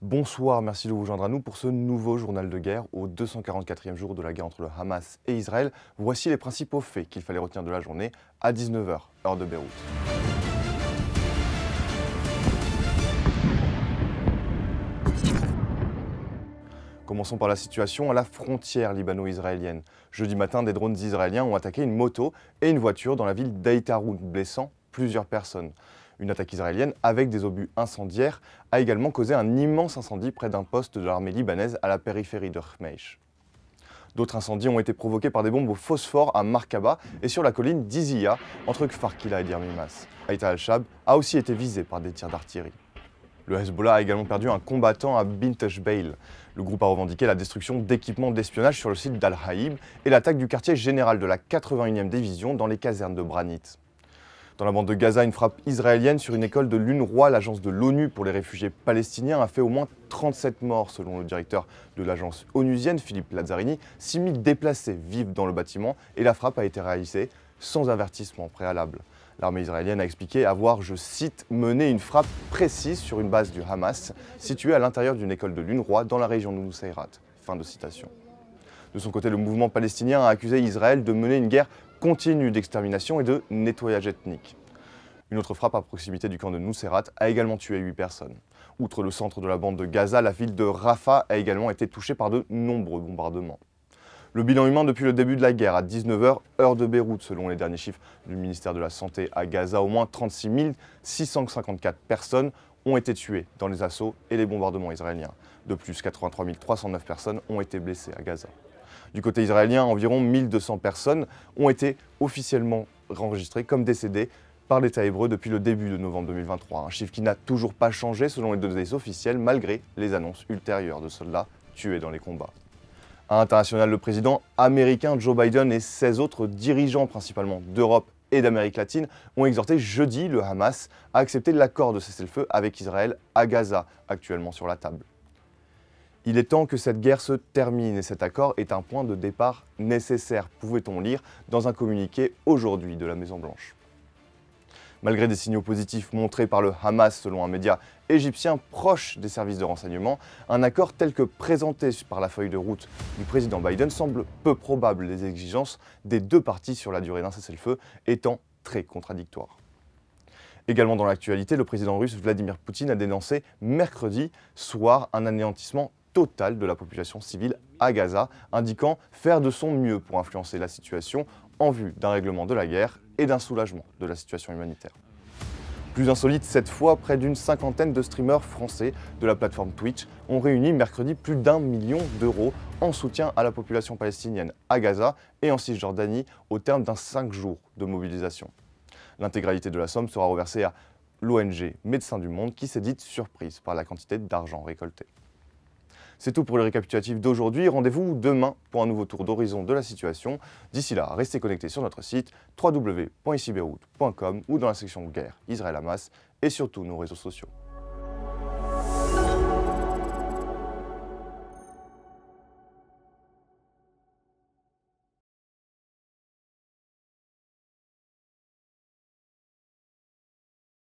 Bonsoir, merci de vous joindre à nous pour ce nouveau journal de guerre au 244e jour de la guerre entre le Hamas et Israël. Voici les principaux faits qu'il fallait retenir de la journée à 19 h, heure de Beyrouth. Commençons par la situation à la frontière libano-israélienne. Jeudi matin, des drones israéliens ont attaqué une moto et une voiture dans la ville d'Aïtarout, blessant plusieurs personnes. Une attaque israélienne avec des obus incendiaires a également causé un immense incendie près d'un poste de l'armée libanaise à la périphérie de Khmeish. D'autres incendies ont été provoqués par des bombes au phosphore à Markaba et sur la colline d'Izia, entre Kfar Kila et Dir Mimas. Haïta al-Shab a aussi été visé par des tirs d'artillerie. Le Hezbollah a également perdu un combattant à Bint Jbeil. Le groupe a revendiqué la destruction d'équipements d'espionnage sur le site d'Al-Haïb et l'attaque du quartier général de la 81e division dans les casernes de Branit. Dans la bande de Gaza, une frappe israélienne sur une école de l'UNRWA, l'agence de l'ONU pour les réfugiés palestiniens, a fait au moins 37 morts, selon le directeur de l'agence onusienne, Philippe Lazzarini. 6 000 déplacés vivent dans le bâtiment et la frappe a été réalisée sans avertissement préalable. L'armée israélienne a expliqué avoir, je cite, mené une frappe précise sur une base du Hamas située à l'intérieur d'une école de l'UNRWA dans la région de Nusayrat. Fin de citation. De son côté, le mouvement palestinien a accusé Israël de mener une guerre continue d'extermination et de nettoyage ethnique. Une autre frappe à proximité du camp de Nusayrat a également tué 8 personnes. Outre le centre de la bande de Gaza, la ville de Rafah a également été touchée par de nombreux bombardements. Le bilan humain depuis le début de la guerre, à 19 h, heure de Beyrouth, selon les derniers chiffres du ministère de la Santé à Gaza, au moins 36 654 personnes ont été tuées dans les assauts et les bombardements israéliens. De plus, 83 309 personnes ont été blessées à Gaza. Du côté israélien, environ 1200 personnes ont été officiellement enregistrées comme décédées par l'État hébreu depuis le début de novembre 2023. Un chiffre qui n'a toujours pas changé selon les données officielles, malgré les annonces ultérieures de soldats tués dans les combats. À l'international, le président américain Joe Biden et 16 autres dirigeants, principalement d'Europe et d'Amérique latine, ont exhorté jeudi le Hamas à accepter l'accord de cessez-le-feu avec Israël à Gaza, actuellement sur la table. Il est temps que cette guerre se termine et cet accord est un point de départ nécessaire, pouvait-on lire dans un communiqué aujourd'hui de la Maison-Blanche. Malgré des signaux positifs montrés par le Hamas selon un média égyptien proche des services de renseignement, un accord tel que présenté par la feuille de route du président Biden semble peu probable, les exigences des deux parties sur la durée d'un cessez-le-feu étant très contradictoires. Également dans l'actualité, le président russe Vladimir Poutine a dénoncé mercredi soir un anéantissement total de la population civile à Gaza, indiquant faire de son mieux pour influencer la situation en vue d'un règlement de la guerre et d'un soulagement de la situation humanitaire. Plus insolite cette fois, près d'une cinquantaine de streamers français de la plateforme Twitch ont réuni mercredi plus d'1 million d'euros en soutien à la population palestinienne à Gaza et en Cisjordanie au terme d'un 5 jours de mobilisation. L'intégralité de la somme sera reversée à l'ONG Médecins du Monde qui s'est dite surprise par la quantité d'argent récolté. C'est tout pour le récapitulatif d'aujourd'hui. Rendez-vous demain pour un nouveau tour d'horizon de la situation. D'ici là, restez connectés sur notre site www.icibeyrouth.com ou dans la section guerre Israël-Hamas et surtout nos réseaux sociaux.